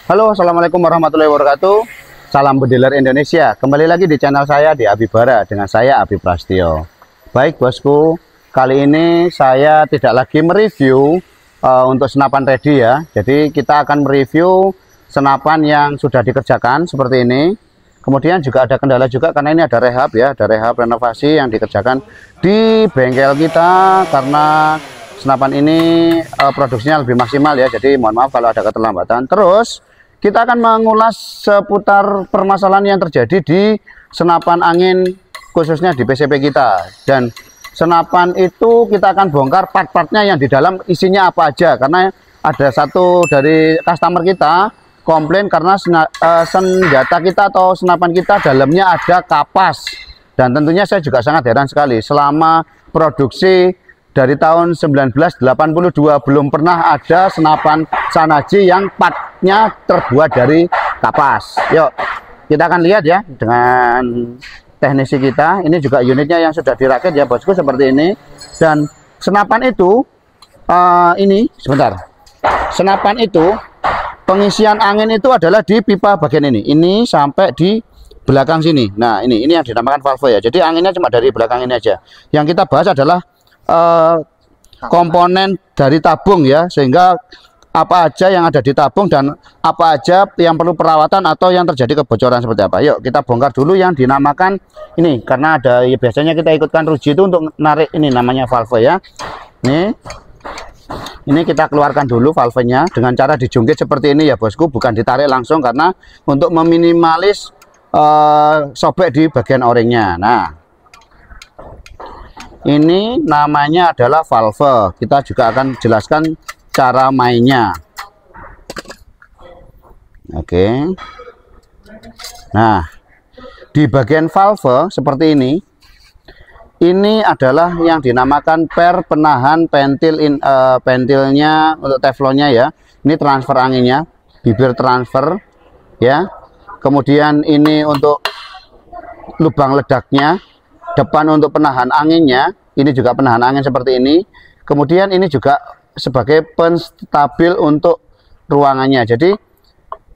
Halo, assalamualaikum warahmatullahi wabarakatuh. Salam bediler Indonesia. Kembali lagi di channel saya di Abibara dengan saya Abi Prastio. Baik bosku, kali ini saya tidak lagi mereview untuk senapan ready ya. Jadi kita akan mereview senapan yang sudah dikerjakan seperti ini. Kemudian juga ada kendala juga karena ini ada rehab ya, ada rehab renovasi yang dikerjakan di bengkel kita karena senapan ini produksinya lebih maksimal ya. Jadi mohon maaf kalau ada keterlambatan. Terus kita akan mengulas seputar permasalahan yang terjadi di senapan angin khususnya di PCP kita. Dan senapan itu kita akan bongkar part-partnya yang di dalam isinya apa aja. Karena ada satu dari customer kita komplain karena senjata kita atau senapan kita dalamnya ada kapas. Dan tentunya saya juga sangat heran sekali selama produksi dari tahun 1982 belum pernah ada senapan Shanachi yang partnya terbuat dari kapas. Yuk kita akan lihat ya dengan teknisi kita. Ini juga unitnya yang sudah dirakit ya bosku seperti ini. Dan senapan itu ini sebentar. Senapan itu pengisian angin itu adalah di pipa bagian ini sampai di belakang sini. Nah ini yang dinamakan valve ya. Jadi anginnya cuma dari belakang ini aja. Yang kita bahas adalah komponen dari tabung ya, sehingga apa aja yang ada di tabung dan apa aja yang perlu perawatan atau yang terjadi kebocoran seperti apa. Yuk kita bongkar dulu yang dinamakan ini, karena ada ya, biasanya kita ikutkan ruji itu untuk narik ini namanya valve ya. Ini kita keluarkan dulu valvenya dengan cara dijungkit seperti ini ya bosku, bukan ditarik langsung karena untuk meminimalis sobek di bagian o-ringnya. Nah ini namanya adalah valve. Kita juga akan jelaskan cara mainnya. Oke. Nah, di bagian valve seperti ini adalah yang dinamakan per penahan pentil pentilnya untuk teflonnya ya. Ini transfer anginnya, bibir transfer ya. Kemudian ini untuk lubang ledaknya. Depan untuk penahan anginnya, ini juga penahan angin seperti ini. Kemudian ini juga sebagai penstabil untuk ruangannya. Jadi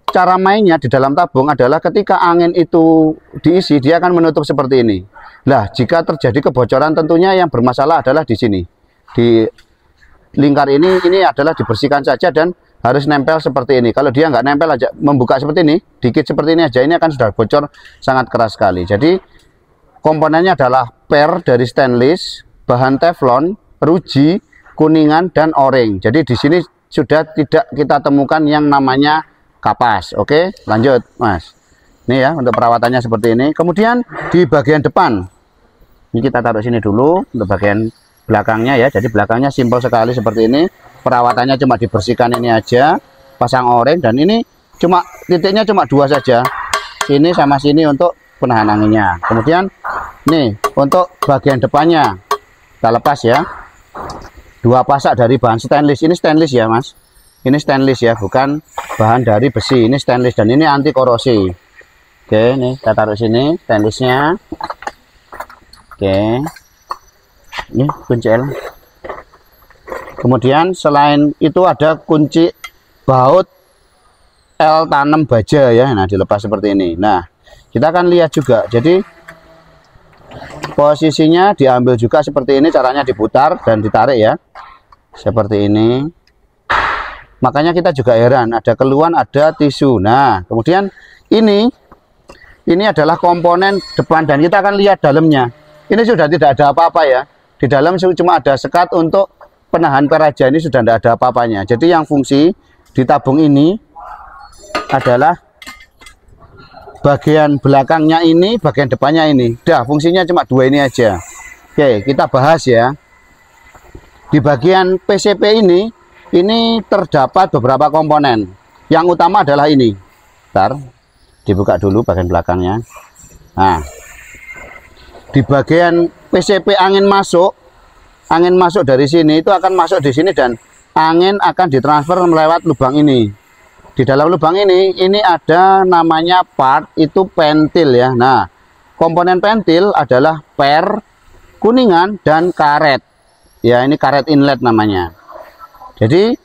cara mainnya di dalam tabung adalah ketika angin itu diisi, dia akan menutup seperti ini. Nah, jika terjadi kebocoran tentunya yang bermasalah adalah di sini. Di lingkar ini adalah dibersihkan saja dan harus nempel seperti ini. Kalau dia nggak nempel aja, membuka seperti ini, dikit seperti ini aja, ini akan sudah bocor sangat keras sekali. Jadi komponennya adalah per dari stainless, bahan teflon, ruji, kuningan, dan o-ring. Jadi di sini sudah tidak kita temukan yang namanya kapas. Oke, lanjut mas. Ini ya untuk perawatannya seperti ini. Kemudian di bagian depan, ini kita taruh sini dulu untuk bagian belakangnya ya. Jadi belakangnya simpel sekali seperti ini. Perawatannya cuma dibersihkan ini aja, pasang o-ring, dan ini cuma titiknya cuma dua saja. Sini sama sini untuk penahan anginnya. Kemudian nih untuk bagian depannya kita lepas ya, dua pasak dari bahan stainless. Ini stainless ya mas, ini stainless ya, bukan bahan dari besi. Ini stainless dan ini anti korosi. Oke, nih kita taruh sini stainlessnya. Oke, ini kunci L. Kemudian selain itu ada kunci baut L tanam baja ya. Nah dilepas seperti ini. Nah kita akan lihat juga, jadi posisinya diambil juga seperti ini, caranya diputar dan ditarik ya, seperti ini. Makanya kita juga heran, ada keluhan, ada tisu. Nah, kemudian ini adalah komponen depan dan kita akan lihat dalamnya. Ini sudah tidak ada apa-apa ya, di dalam cuma ada sekat untuk penahan peraja, ini sudah tidak ada apa-apanya. Jadi yang fungsi di tabung ini adalah bagian belakangnya ini, bagian depannya ini. Dah, fungsinya cuma dua ini aja. Oke, kita bahas ya. Di bagian PCP ini terdapat beberapa komponen. Yang utama adalah ini. Bentar, dibuka dulu bagian belakangnya. Nah, di bagian PCP angin masuk dari sini itu akan masuk di sini dan angin akan ditransfer melewat lubang ini. Di dalam lubang ini ada namanya part, itu pentil ya. Nah, komponen pentil adalah per, kuningan, dan karet. Ya, ini karet inlet namanya. Jadi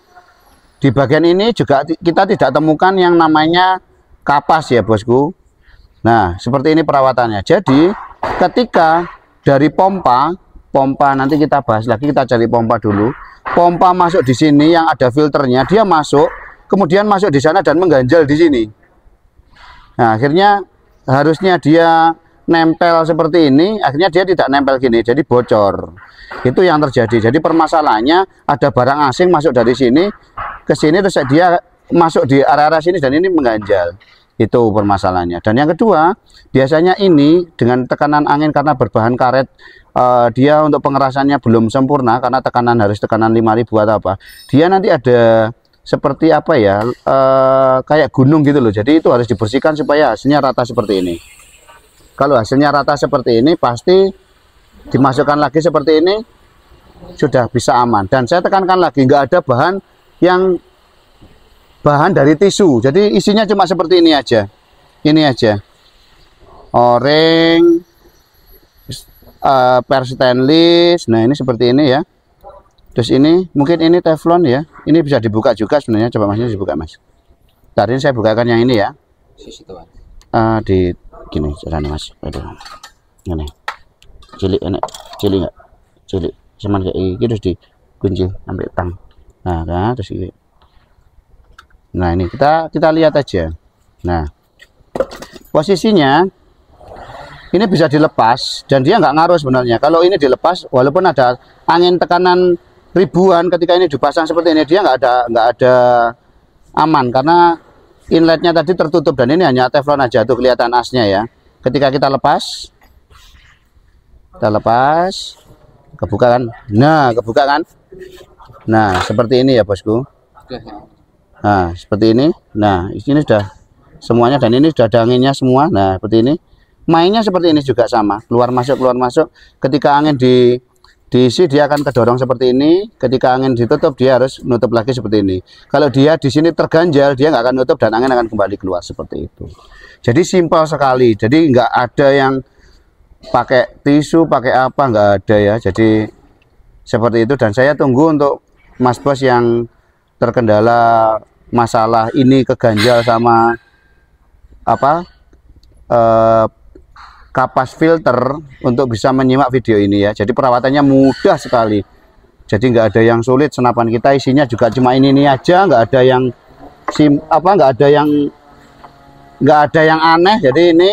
Di bagian ini juga kita tidak temukan yang namanya kapas ya bosku. Nah, seperti ini perawatannya. Jadi, ketika dari pompa nanti kita bahas lagi, kita cari pompa dulu. Pompa masuk di sini yang ada filternya, dia masuk, kemudian masuk di sana dan mengganjal di sini. Nah, akhirnya harusnya dia nempel seperti ini, akhirnya dia tidak nempel gini, jadi bocor. Itu yang terjadi. Jadi permasalahannya ada barang asing masuk dari sini ke sini, terus dia masuk di area-area sini dan ini mengganjal. Itu permasalahannya. Dan yang kedua, biasanya ini dengan tekanan angin karena berbahan karet, dia untuk pengerasannya belum sempurna karena tekanan harus tekanan 5000 atau apa. Dia nanti ada seperti apa ya, kayak gunung gitu loh. Jadi itu harus dibersihkan supaya hasilnya rata seperti ini. Kalau hasilnya rata seperti ini, pasti dimasukkan lagi seperti ini, sudah bisa aman. Dan saya tekankan lagi, nggak ada bahan dari tisu, jadi isinya cuma seperti ini aja, o-ring, per stainless. Nah, ini seperti ini ya. Terus ini mungkin ini teflon ya, ini bisa dibuka juga sebenarnya. Coba masnya dibuka mas. Tadi ini saya bukakan yang ini ya, di gini caranya mas. Aduh, ini cilik, enak cilik nggak, cilik cuman kayak ini terus dikunci sampai tang. Nah, terus ini. Nah, ini kita lihat aja. Nah, posisinya ini bisa dilepas dan dia nggak ngaruh sebenarnya. Kalau ini dilepas, walaupun ada angin tekanan ribuan, ketika ini dipasang seperti ini, dia nggak ada aman karena inletnya tadi tertutup dan ini hanya teflon aja. Tuh kelihatan asnya ya. Ketika kita lepas, kebuka kan? Nah, kebuka kan? Nah, seperti ini ya bosku. Nah, seperti ini. Nah, di sini sudah semuanya dan ini sudah ada anginnya semua. Nah, seperti ini. Mainnya seperti ini juga sama. Keluar masuk. Ketika angin diisi dia akan kedorong seperti ini. Ketika angin ditutup dia harus nutup lagi seperti ini. Kalau dia di sini terganjal, dia nggak akan nutup dan angin akan kembali keluar seperti itu. Jadi simpel sekali. Jadi nggak ada yang pakai tisu, pakai apa, nggak ada ya. Jadi seperti itu. Dan saya tunggu untuk Mas Bos yang terkendala masalah ini keganjal sama apa kapas filter untuk bisa menyimak video ini ya. Jadi perawatannya mudah sekali. Jadi nggak ada yang sulit. Senapan kita isinya juga cuma ini aja, nggak ada yang nggak ada yang aneh. Jadi ini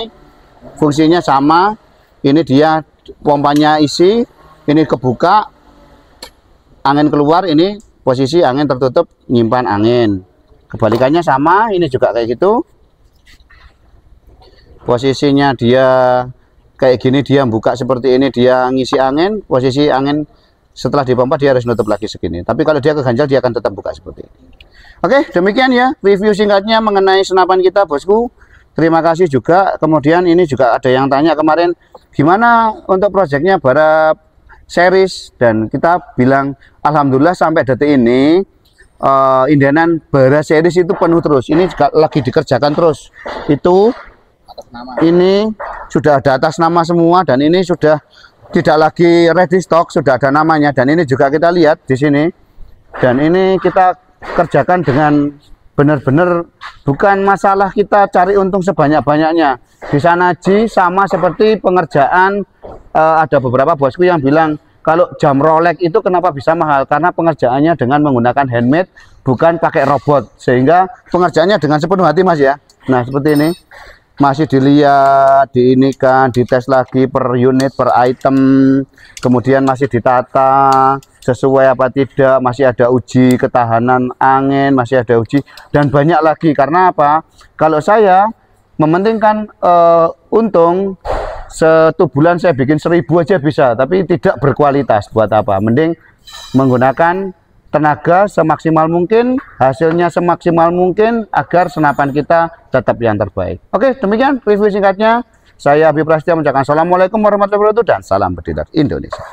fungsinya sama. Ini dia pompanya isi, ini kebuka, angin keluar, ini posisi angin tertutup, nyimpan angin. Kebalikannya sama, ini juga kayak gitu. Posisinya dia kayak gini, dia buka seperti ini, dia ngisi angin. Posisi angin setelah dipompa dia harus nutup lagi segini. Tapi kalau dia keganjal dia akan tetap buka seperti ini. Oke, demikian ya review singkatnya mengenai senapan kita bosku. Terima kasih juga. Kemudian ini juga ada yang tanya kemarin, gimana untuk proyeknya Barab series, dan kita bilang alhamdulillah sampai detik ini Indenan Bara series itu penuh terus. Ini juga lagi dikerjakan terus. Itu atas nama. Ini sudah ada atas nama semua dan ini sudah tidak lagi ready stock, sudah ada namanya. Dan ini juga kita lihat di sini. Dan ini kita kerjakan dengan benar-benar, bukan masalah kita cari untung sebanyak-banyaknya. Di sana sama seperti pengerjaan, ada beberapa bosku yang bilang kalau jam Rolex itu kenapa bisa mahal, karena pengerjaannya dengan menggunakan handmade, bukan pakai robot, sehingga pengerjaannya dengan sepenuh hati mas ya. Nah seperti ini masih dilihat, diinikan, dites lagi per unit, per item, kemudian masih ditata sesuai apa tidak, masih ada uji ketahanan angin, masih ada uji, dan banyak lagi. Karena apa? Kalau saya mementingkan untung, satu bulan saya bikin 1000 aja bisa, tapi tidak berkualitas. Buat apa? Mending menggunakan tenaga semaksimal mungkin, hasilnya semaksimal mungkin, agar senapan kita tetap yang terbaik. Oke, demikian review singkatnya. Saya Habib Prasetyo mengucapkan assalamualaikum warahmatullahi wabarakatuh dan salam berdaulat Indonesia.